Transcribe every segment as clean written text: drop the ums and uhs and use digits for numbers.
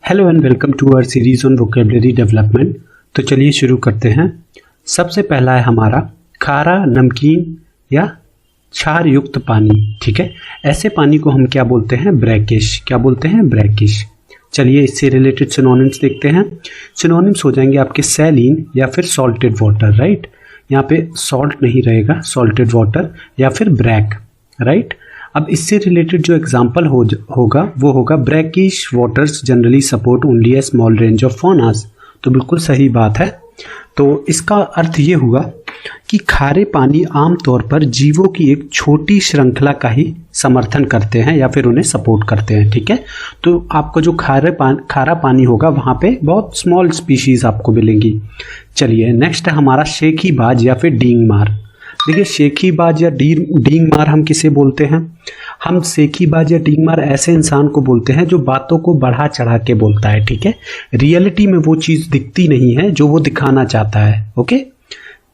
Hello and welcome to our series on vocabulary development. तो चलिए शुरू करते हैं। सबसे पहला है हमारा खारा, नमकीन या क्षार युक्त पानी। ठीक है, ऐसे पानी को हम क्या बोलते हैं? ब्रैकिश। क्या बोलते हैं? ब्रैकिश। चलिए इससे रिलेटेड सिनोनिम्स देखते हैं। सिनोनिम्स हो जाएंगे आपके सैलिन या फिर सॉल्टेड वाटर। राइट, यहाँ पे सॉल्ट नहीं रहेगा, सॉल्टेड वाटर या फिर ब्रैक। राइट, अब इससे रिलेटेड जो एग्जाम्पल होगा वो होगा brackish waters generally support only a small range of faunas. तो बिल्कुल सही बात है। तो इसका अर्थ ये हुआ कि खारे पानी आमतौर पर जीवों की एक छोटी श्रृंखला का ही समर्थन करते हैं या फिर उन्हें सपोर्ट करते हैं। ठीक है, तो आपका जो खारा पानी होगा वहाँ पे बहुत स्मॉल स्पीशीज आपको मिलेंगी। चलिए नेक्स्ट है हमारा शेखीबाज या फिर डींग मार। देखिए शेखीबाज या डींग मार हम किसे बोलते हैं? हम शेखीबाज या डींग मार ऐसे इंसान को बोलते हैं जो बातों को बढ़ा चढ़ा के बोलता है। ठीक है, रियलिटी में वो चीज़ दिखती नहीं है जो वो दिखाना चाहता है। ओके,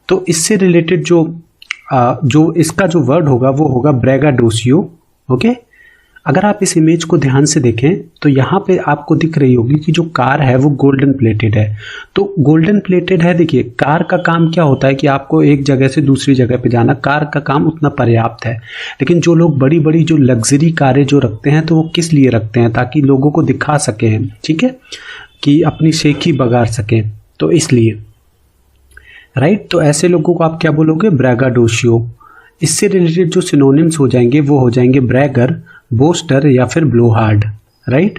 तो इससे रिलेटेड जो इसका जो वर्ड होगा वो होगा ब्रैगाडोसियो। ओके, अगर आप इस इमेज को ध्यान से देखें तो यहाँ पे आपको दिख रही होगी कि जो कार है वो गोल्डन प्लेटेड है। तो गोल्डन प्लेटेड है, देखिए कार का काम क्या होता है कि आपको एक जगह से दूसरी जगह पे जाना, कार का काम उतना पर्याप्त है। लेकिन जो लोग बड़ी बड़ी जो लग्जरी कारें जो रखते हैं तो वो किस लिए रखते हैं? ताकि लोगों को दिखा सकें, ठीक है, कि अपनी शेखी बगाड़ सकें, तो इसलिए। राइट, तो ऐसे लोगों को आप क्या बोलोगे? ब्रैगाडोशियो। इससे रिलेटेड जो सिनोनिम्स हो जाएंगे वो हो जाएंगे ब्रैगर, बोस्टर या फिर ब्लोहार्ड। राइट,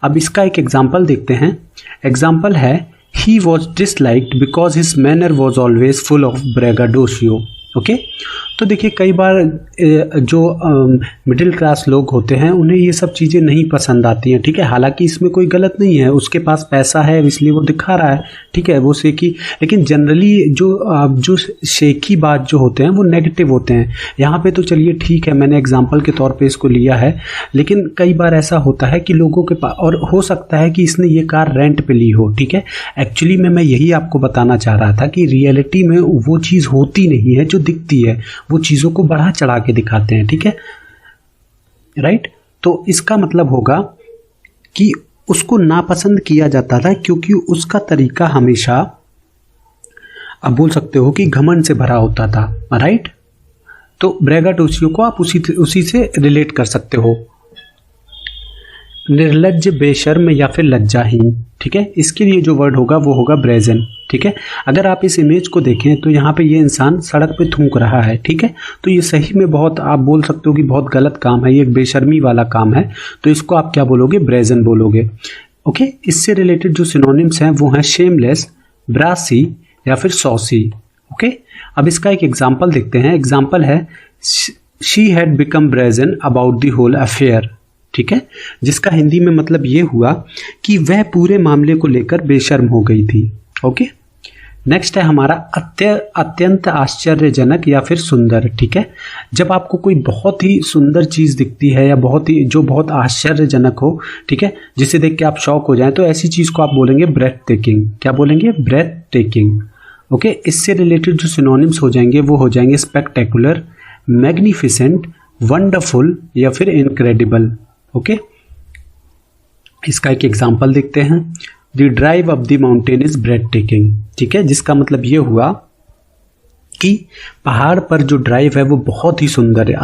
अब इसका एक एग्जाम्पल देखते हैं। एग्जाम्पल है he was disliked because his manner was always full of braggadocio. Okay, तो देखिए कई बार जो मिडिल क्लास लोग होते हैं उन्हें ये सब चीज़ें नहीं पसंद आती हैं। ठीक है, हालांकि इसमें कोई गलत नहीं है, उसके पास पैसा है इसलिए वो दिखा रहा है। ठीक है, वो शेखी, लेकिन जनरली जो शेखी बात जो होते हैं वो नेगेटिव होते हैं। यहाँ पे तो चलिए ठीक है, मैंने एग्जाम्पल के तौर पे इसको लिया है, लेकिन कई बार ऐसा होता है कि लोगों के पास, और हो सकता है कि इसने ये कार रेंट पे ली हो। ठीक है, एक्चुअली मैं यही आपको बताना चाह रहा था कि रियलिटी में वो चीज़ होती नहीं है जो दिखती है, वो चीज़ों को बढ़ा चढ़ा के दिखाते हैं। ठीक है, राइट, तो इसका मतलब होगा कि उसको नापसंद किया जाता था क्योंकि उसका तरीका हमेशा, आप बोल सकते हो कि घमंड से भरा होता था। राइट, तो ब्रैगाडोशियो को आप उसी से रिलेट कर सकते हो। निर्लज्ज, बेशर्म या फिर लज्जाहीन। ठीक है, इसके लिए जो वर्ड होगा वो होगा ब्रेजन। ठीक है, अगर आप इस इमेज को देखें तो यहाँ पे ये इंसान सड़क पे थूक रहा है। ठीक है, तो ये सही में बहुत, आप बोल सकते हो कि बहुत गलत काम है, ये एक बेशर्मी वाला काम है। तो इसको आप क्या बोलोगे? ब्रेजन बोलोगे। ओके, इससे रिलेटेड जो सिनोनिम्स हैं वो हैं शेमलेस, ब्रासी या फिर सॉसी। ओके, अब इसका एक एग्जाम्पल देखते हैं। एग्जाम्पल है she had become brazen about the whole affair. ठीक है, जिसका हिंदी में मतलब ये हुआ कि वह पूरे मामले को लेकर बेशर्म हो गई थी। ओके, नेक्स्ट है हमारा अत्यंत आश्चर्यजनक या फिर सुंदर। ठीक है, जब आपको कोई बहुत ही सुंदर चीज़ दिखती है या बहुत आश्चर्यजनक हो, ठीक है, जिसे देख के आप शॉक हो जाएं, तो ऐसी चीज़ को आप बोलेंगे ब्रेथ टेकिंग। क्या बोलेंगे? Breathtaking. ओके, इससे रिलेटेड जो सिनोनिम्स हो जाएंगे वो हो जाएंगे स्पेक्टेकुलर, मैग्निफिसेंट, वंडरफुल या फिर इनक्रेडिबल। ओके, इसका एक एग्जाम्पल देखते हैं। The drive up the mountain is breathtaking. ठीक है, जिसका मतलब ये हुआ कि पहाड़ पर जो ड्राइव है वो बहुत ही सुंदर है,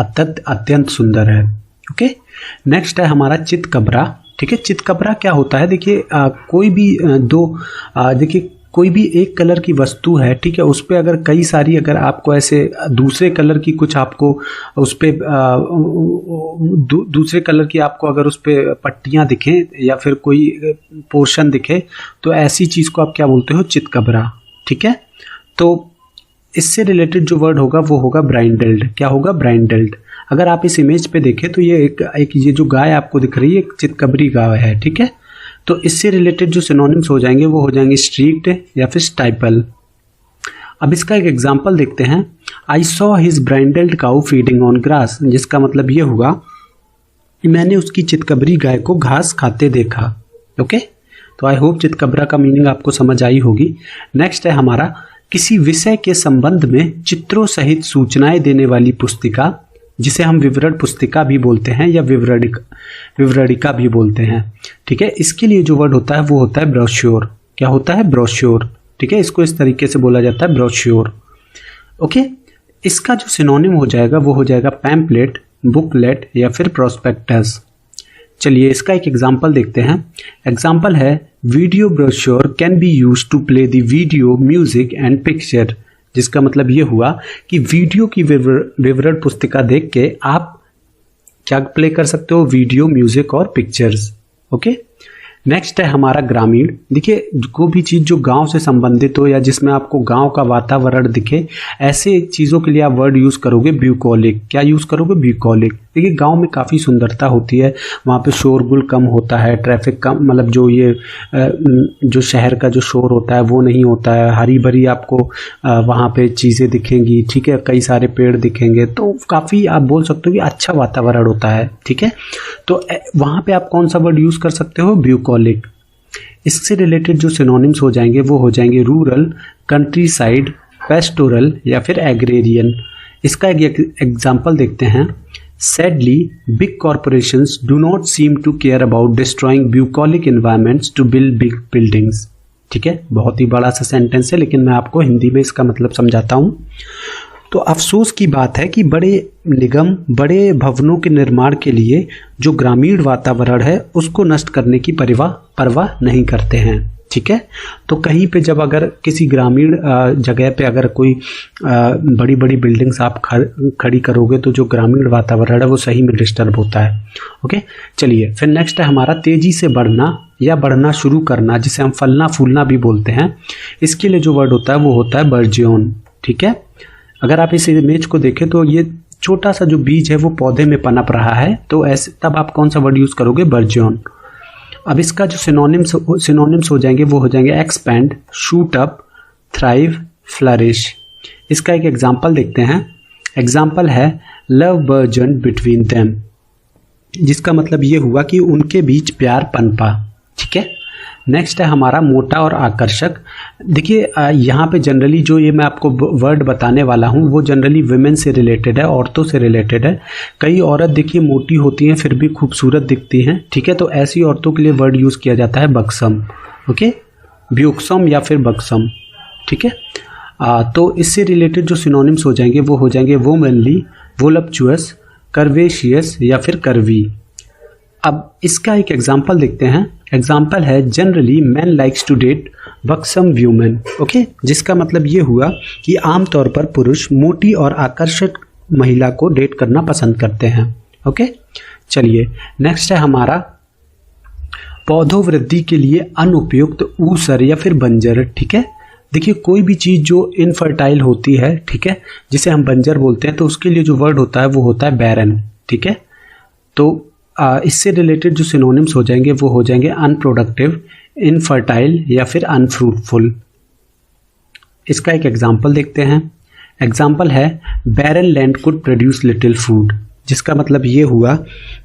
अत्यंत सुंदर है। ओके, नेक्स्ट है हमारा चितकबरा। ठीक है, चितकबरा क्या होता है? देखिए कोई भी देखिए कोई भी एक कलर की वस्तु है, ठीक है, उस पर अगर कई सारी, अगर आपको ऐसे दूसरे कलर की कुछ आपको उस पर दूसरे कलर की आपको अगर उस पर पट्टियाँ दिखें या फिर कोई पोर्शन दिखे, तो ऐसी चीज़ को आप क्या बोलते हो? चितकबरा। ठीक है, तो इससे रिलेटेड जो वर्ड होगा वो होगा ब्राइंडल्ड। क्या होगा? ब्राइंडल्ड। अगर आप इस इमेज पे देखें तो ये एक ये जो गाय आपको दिख रही है एक चितकबरी गाय है। ठीक है, तो इससे रिलेटेड जो सिनोनिम्स हो जाएंगे वो हो जाएंगे स्ट्रीक्ड या फिर स्टाइपल। अब इसका एक एग्जांपल देखते हैं। I saw his brindled cow feeding on grass, जिसका मतलब ये हुआ कि मैंने उसकी चितकबरी गाय को घास खाते देखा। ओके, तो आई होप चितकबरा का मीनिंग आपको समझ आई होगी। नेक्स्ट है हमारा किसी विषय के संबंध में चित्रों सहित सूचनाएं देने वाली पुस्तिका जिसे हम विवरण पुस्तिका भी बोलते हैं या विवरणिका भी बोलते हैं। ठीक है, इसके लिए जो वर्ड होता है वो होता है ब्रोश्योर। क्या होता है? ब्रोश्योर। ठीक है, इसको इस तरीके से बोला जाता है, ब्रोश्योर। ओके, इसका जो सिनोनिम हो जाएगा वो हो जाएगा पैम्पलेट, बुकलेट या फिर प्रोस्पेक्टस। चलिए इसका एक एग्जाम्पल देखते हैं। एग्जाम्पल है video brochure can be use to play the video, music and picture. जिसका मतलब ये हुआ कि वीडियो की विवरण पुस्तिका देख के आप क्या प्ले कर सकते हो? वीडियो, म्यूजिक और पिक्चर्स। ओके, नेक्स्ट है हमारा ग्रामीण। देखिए, कोई भी चीज़ जो गांव से संबंधित हो या जिसमें आपको गांव का वातावरण दिखे, ऐसे चीज़ों के लिए आप वर्ड यूज़ करोगे ब्यूकॉलिक। क्या यूज़ करोगे? ब्यूकॉलिक। देखिए, गांव में काफ़ी सुंदरता होती है, वहाँ पे शोरगुल कम होता है, ट्रैफिक कम, मतलब जो शहर का जो शोर होता है वो नहीं होता है, हरी भरी आपको वहाँ पे चीज़ें दिखेंगी। ठीक है, कई सारे पेड़ दिखेंगे, तो काफ़ी आप बोल सकते हो कि अच्छा वातावरण होता है। ठीक है, तो वहाँ पे आप कौन सा वर्ड यूज़ कर सकते हो? ब्यूकॉलिक। इससे रिलेटेड जो सिनोनिम्स हो जाएंगे वो हो जाएंगे रूरल, कंट्री साइड, पेस्टोरल या फिर एग्रेरियन। इसका एक एग्जाम्पल देखते हैं। Sadly, big corporations do not seem to care about destroying bucolic environments to build big buildings. ठीक है, बहुत ही बड़ा सा सेंटेंस है, लेकिन मैं आपको हिंदी में इसका मतलब समझाता हूँ। तो अफसोस की बात है कि बड़े निगम बड़े भवनों के निर्माण के लिए जो ग्रामीण वातावरण है उसको नष्ट करने की परवाह नहीं करते हैं। ठीक है, तो कहीं पे जब अगर किसी ग्रामीण जगह पे अगर कोई बड़ी बड़ी बिल्डिंग्स आप खड़ी करोगे तो जो ग्रामीण वातावरण है वो सही में डिस्टर्ब होता है। ओके, चलिए फिर नेक्स्ट है हमारा तेजी से बढ़ना या बढ़ना शुरू करना, जिसे हम फलना फूलना भी बोलते हैं। इसके लिए जो वर्ड होता है वो होता है बर्जियोन। ठीक है, अगर आप इस इमेज को देखें तो ये छोटा सा जो बीज है वो पौधे में पनप रहा है, तो ऐसे तब आप कौन सा वर्ड यूज करोगे? बर्जियोन। अब इसका जो सिनोनिम्स हो जाएंगे वो हो जाएंगे expand, shoot up, thrive, flourish. इसका एक एग्जाम्पल देखते हैं। एग्जाम्पल है लव बर्जन बिटवीन देम, जिसका मतलब ये हुआ कि उनके बीच प्यार पनपा। ठीक है, नेक्स्ट है हमारा मोटा और आकर्षक। देखिए, यहाँ पे जनरली जो ये मैं आपको वर्ड बताने वाला हूँ वो जनरली वुमेन से रिलेटेड है, औरतों से रिलेटेड है। कई औरत देखिए मोटी होती हैं फिर भी खूबसूरत दिखती हैं। ठीक है, तो ऐसी औरतों के लिए वर्ड यूज़ किया जाता है बक्सम। ओके, ब्यूक्सम या फिर बक्सम। ठीक है, तो इससे रिलेटेड जो सिनोनिम्स हो जाएंगे वो हो जाएंगे वोमेनली, वोलप्चुअस, कर्वेशियस या फिर कर्वी। अब इसका एक एग्जाम्पल देखते हैं। एग्जाम्पल है generally man likes to date buxom women. Okay, जिसका मतलब ये हुआ कि आमतौर पर पुरुष मोटी और आकर्षक महिला को डेट करना पसंद करते हैं। ओके, चलिए नेक्स्ट है हमारा पौधों वृद्धि के लिए अनुपयुक्त, ऊसर या फिर बंजर। ठीक है, देखिए कोई भी चीज़ जो इनफर्टाइल होती है, ठीक है, जिसे हम बंजर बोलते हैं, तो उसके लिए जो वर्ड होता है वो होता है बैरन। ठीक है, तो इससे रिलेटेड जो सिनोनिम्स हो जाएंगे वो हो जाएंगे अनप्रोडक्टिव, इनफर्टाइल या फिर अनफ्रूटफुल। इसका एक एग्जाम्पल देखते हैं। एग्जाम्पल है barren land could produce little food, जिसका मतलब ये हुआ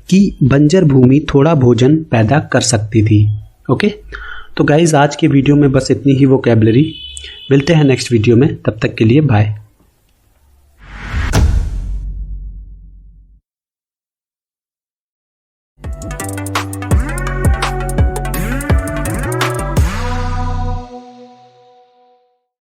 कि बंजर भूमि थोड़ा भोजन पैदा कर सकती थी। ओके, तो गाइज आज के वीडियो में बस इतनी ही वोकैबुलरी। मिलते हैं नेक्स्ट वीडियो में, तब तक के लिए बाय।